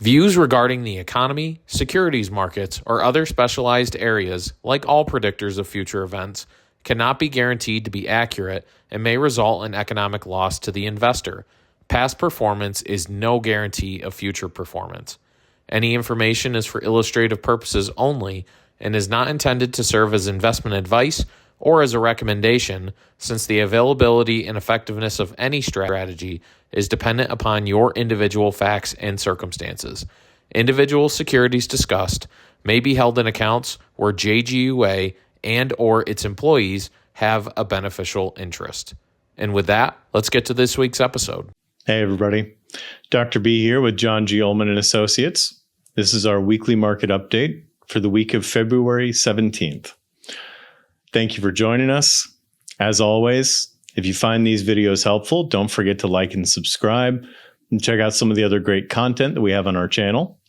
Views regarding the economy, securities markets, or other specialized areas, like all predictors of future events, cannot be guaranteed to be accurate and may result in economic loss to the investor. Past performance is no guarantee of future performance. Any information is for illustrative purposes only and is not intended to serve as investment advice or as a recommendation, since the availability and effectiveness of any strategy is dependent upon your individual facts and circumstances. Individual securities discussed may be held in accounts where JGUA and or its employees have a beneficial interest. And with that, let's get to this week's episode. Hey everybody, Dr. B here with John G. Ullman and Associates. This is our weekly market update for the week of February 17th. Thank you for joining us. As always, if you find these videos helpful, don't forget to like and subscribe and check out some of the other great content that we have on our channel.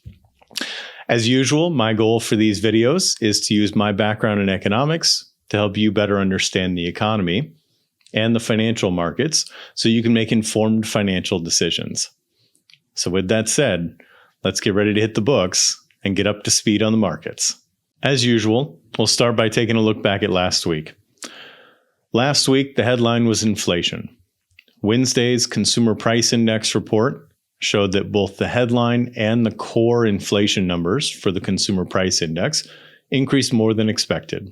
As usual, my goal for these videos is to use my background in economics to help you better understand the economy and the financial markets so you can make informed financial decisions. So with that said, let's get ready to hit the books and get up to speed on the markets. As usual, we'll start by taking a look back at last week. Last week, the headline was inflation. Wednesday's Consumer Price Index report showed that both the headline and the core inflation numbers for the Consumer Price Index increased more than expected.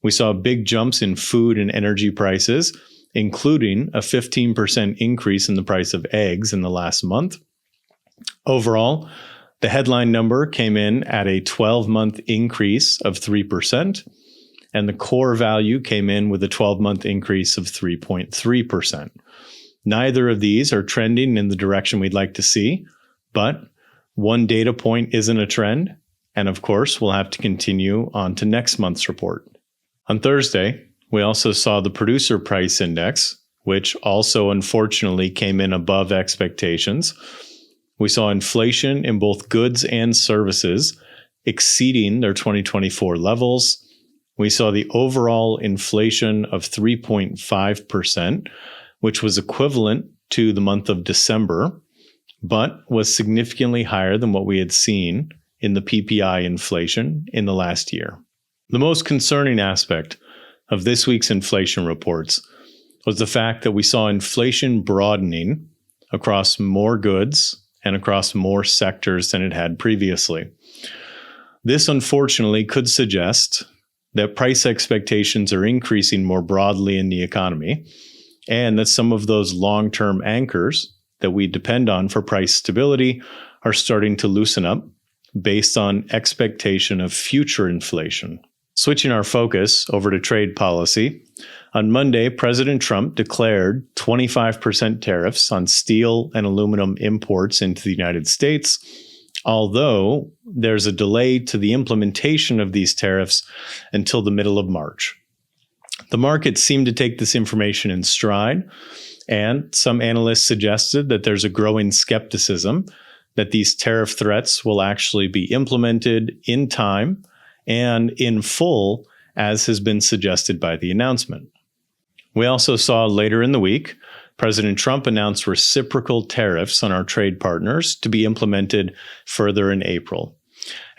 We saw big jumps in food and energy prices, including a 15% increase in the price of eggs in the last month. Overall, the headline number came in at a 12-month increase of 3%, and the core value came in with a 12-month increase of 3.3%. Neither of these are trending in the direction we'd like to see, but one data point isn't a trend, and of course, we'll have to continue on to next month's report. On Thursday, we also saw the Producer Price Index, which also unfortunately came in above expectations. We saw inflation in both goods and services exceeding their 2024 levels. We saw the overall inflation of 3.5%, which was equivalent to the month of December, but was significantly higher than what we had seen in the PPI inflation in the last year. The most concerning aspect of this week's inflation reports was the fact that we saw inflation broadening across more goods and across more sectors than it had previously. This unfortunately could suggest that price expectations are increasing more broadly in the economy, and that some of those long-term anchors that we depend on for price stability are starting to loosen up based on expectation of future inflation. Switching our focus over to trade policy, on Monday, President Trump declared 25% tariffs on steel and aluminum imports into the United States, although there's a delay to the implementation of these tariffs until the middle of March. The market seemed to take this information in stride, and some analysts suggested that there's a growing skepticism that these tariff threats will actually be implemented in time and in full, as has been suggested by the announcement. We also saw later in the week, President Trump announced reciprocal tariffs on our trade partners to be implemented further in April.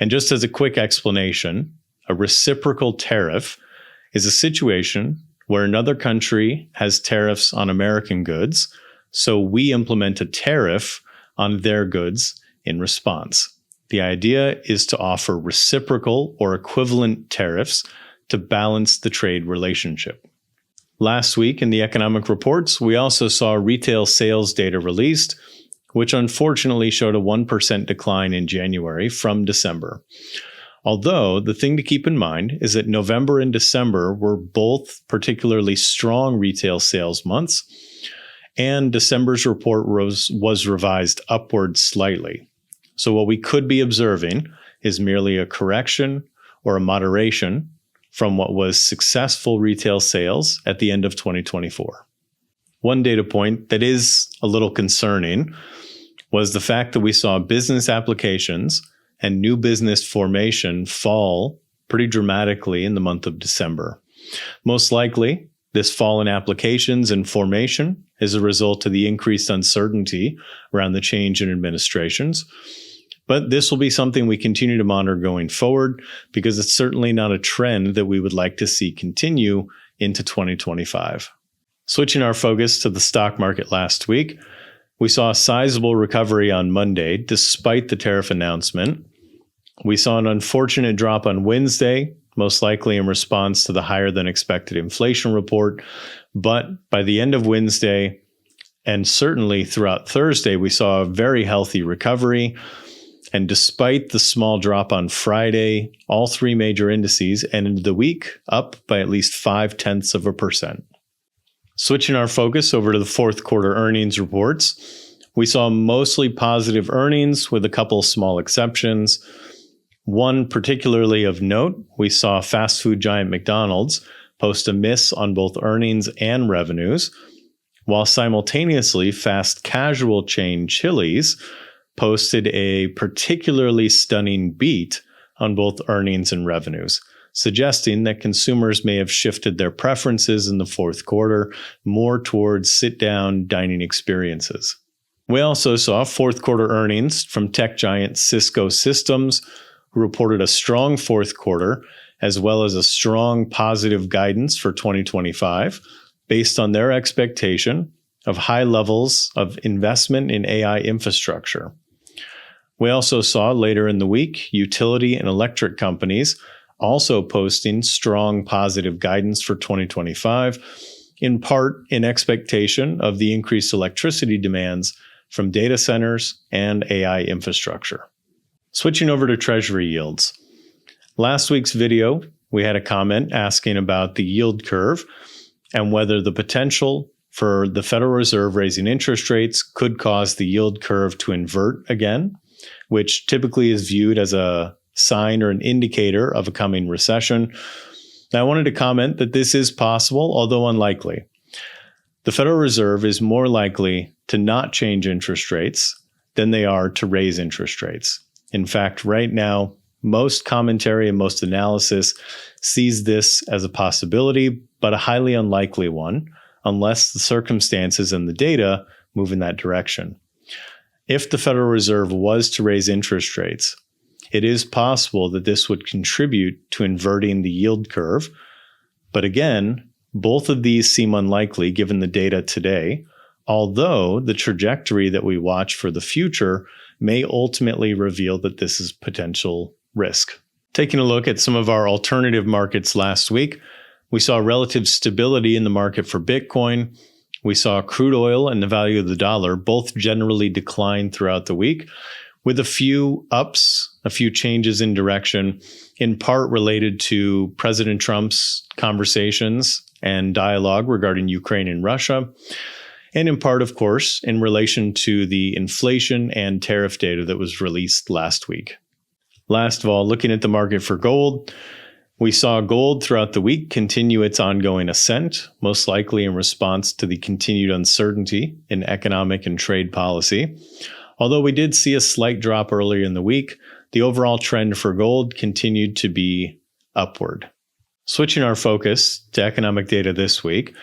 And just as a quick explanation, a reciprocal tariff is a situation where another country has tariffs on American goods, so we implement a tariff on their goods in response. The idea is to offer reciprocal or equivalent tariffs to balance the trade relationship. Last week in the economic reports, we also saw retail sales data released, which unfortunately showed a 1% decline in January from December. Although the thing to keep in mind is that November and December were both particularly strong retail sales months, and December's report was revised upward slightly. So what we could be observing is merely a correction or a moderation from what was successful retail sales at the end of 2024. One data point that is a little concerning was the fact that we saw business applications and new business formation fall pretty dramatically in the month of December. Most likely, this fall in applications and formation is a result of the increased uncertainty around the change in administrations. But this will be something we continue to monitor going forward because it's certainly not a trend that we would like to see continue into 2025. Switching our focus to the stock market last week, we saw a sizable recovery on Monday despite the tariff announcement. We saw an unfortunate drop on Wednesday, most likely in response to the higher than expected inflation report. But by the end of Wednesday, and certainly throughout Thursday, we saw a very healthy recovery. And despite the small drop on Friday, all three major indices ended the week up by at least 0.5%. Switching our focus over to the fourth quarter earnings reports, we saw mostly positive earnings with a couple small exceptions. One particularly of note, we saw fast food giant McDonald's post a miss on both earnings and revenues, while simultaneously fast casual chain Chili's posted a particularly stunning beat on both earnings and revenues, suggesting that consumers may have shifted their preferences in the fourth quarter more towards sit-down dining experiences. We also saw fourth quarter earnings from tech giant Cisco Systems, who reported a strong fourth quarter, as well as a strong positive guidance for 2025, based on their expectation of high levels of investment in AI infrastructure. We also saw later in the week utility and electric companies also posting strong positive guidance for 2025, in part in expectation of the increased electricity demands from data centers and AI infrastructure. Switching over to Treasury yields. Last week's video, we had a comment asking about the yield curve and whether the potential for the Federal Reserve raising interest rates could cause the yield curve to invert again, which typically is viewed as a sign or an indicator of a coming recession. Now, I wanted to comment that this is possible, although unlikely. The Federal Reserve is more likely to not change interest rates than they are to raise interest rates. In fact, right now, most commentary and most analysis sees this as a possibility, but a highly unlikely one, unless the circumstances and the data move in that direction. If the Federal Reserve was to raise interest rates, it is possible that this would contribute to inverting the yield curve. But again, both of these seem unlikely given the data today, although the trajectory that we watch for the future may ultimately reveal that this is potential risk. Taking a look at some of our alternative markets last week, we saw relative stability in the market for Bitcoin. We saw crude oil and the value of the dollar both generally decline throughout the week, with a few ups, a few changes in direction, in part related to President Trump's conversations and dialogue regarding Ukraine and Russia, and in part, of course, in relation to the inflation and tariff data that was released last week. Last of all, looking at the market for gold, we saw gold throughout the week continue its ongoing ascent, most likely in response to the continued uncertainty in economic and trade policy. Although we did see a slight drop earlier in the week, the overall trend for gold continued to be upward. Switching our focus to economic data this week,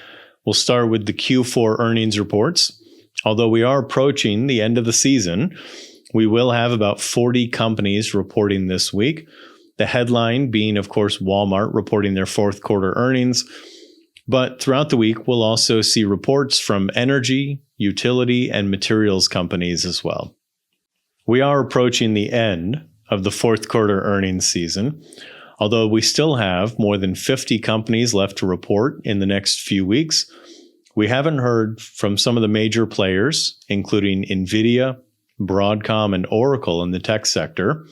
we'll start with the Q4 earnings reports. Although we are approaching the end of the season, we will have about 40 companies reporting this week. The headline being, of course, Walmart reporting their fourth quarter earnings. But throughout the week, we'll also see reports from energy, utility, and materials companies as well. We are approaching the end of the fourth quarter earnings season, although we still have more than 50 companies left to report in the next few weeks. We haven't heard from some of the major players, including NVIDIA, Broadcom, and Oracle in the tech sector,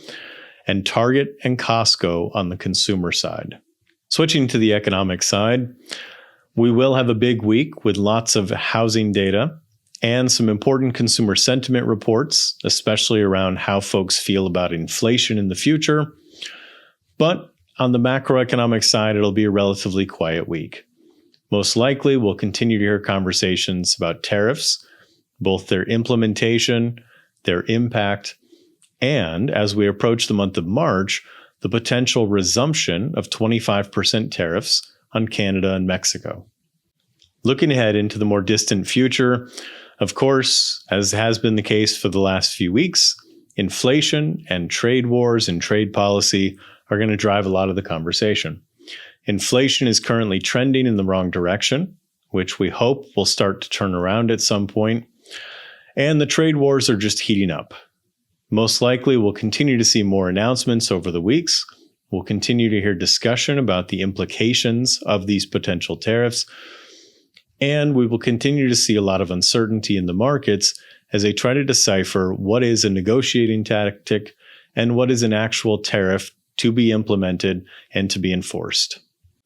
and Target and Costco on the consumer side. Switching to the economic side, we will have a big week with lots of housing data and some important consumer sentiment reports, especially around how folks feel about inflation in the future. But on the macroeconomic side, it'll be a relatively quiet week. Most likely, we'll continue to hear conversations about tariffs, both their implementation, their impact, and as we approach the month of March, the potential resumption of 25% tariffs on Canada and Mexico. Looking ahead into the more distant future, of course, as has been the case for the last few weeks, inflation and trade wars and trade policy are going to drive a lot of the conversation. Inflation is currently trending in the wrong direction, which we hope will start to turn around at some point. And the trade wars are just heating up. Most likely, we'll continue to see more announcements over the weeks. We'll continue to hear discussion about the implications of these potential tariffs. And we will continue to see a lot of uncertainty in the markets as they try to decipher what is a negotiating tactic and what is an actual tariff to be implemented and to be enforced.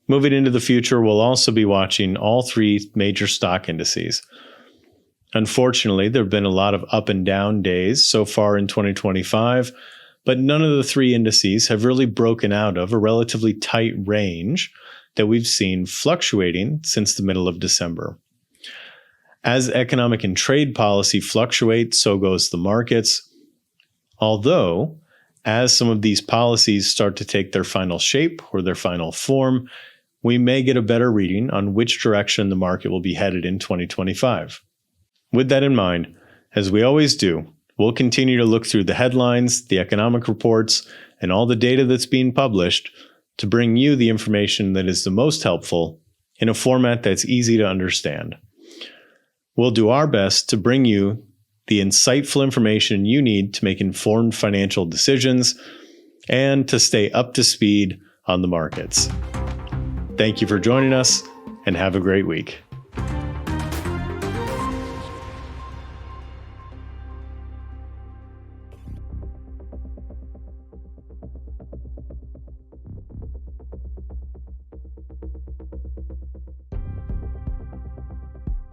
Moving into the future, we'll also be watching all three major stock indices. Unfortunately, there have been a lot of up and down days so far in 2025, but none of the three indices have really broken out of a relatively tight range that we've seen fluctuating since the middle of December. As economic and trade policy fluctuate, so goes the markets. Although, as some of these policies start to take their final shape or their final form, we may get a better reading on which direction the market will be headed in 2025. With that in mind, as we always do, we'll continue to look through the headlines, the economic reports, and all the data that's being published to bring you the information that is the most helpful in a format that's easy to understand. We'll do our best to bring you the insightful information you need to make informed financial decisions and to stay up to speed on the markets. Thank you for joining us, and have a great week.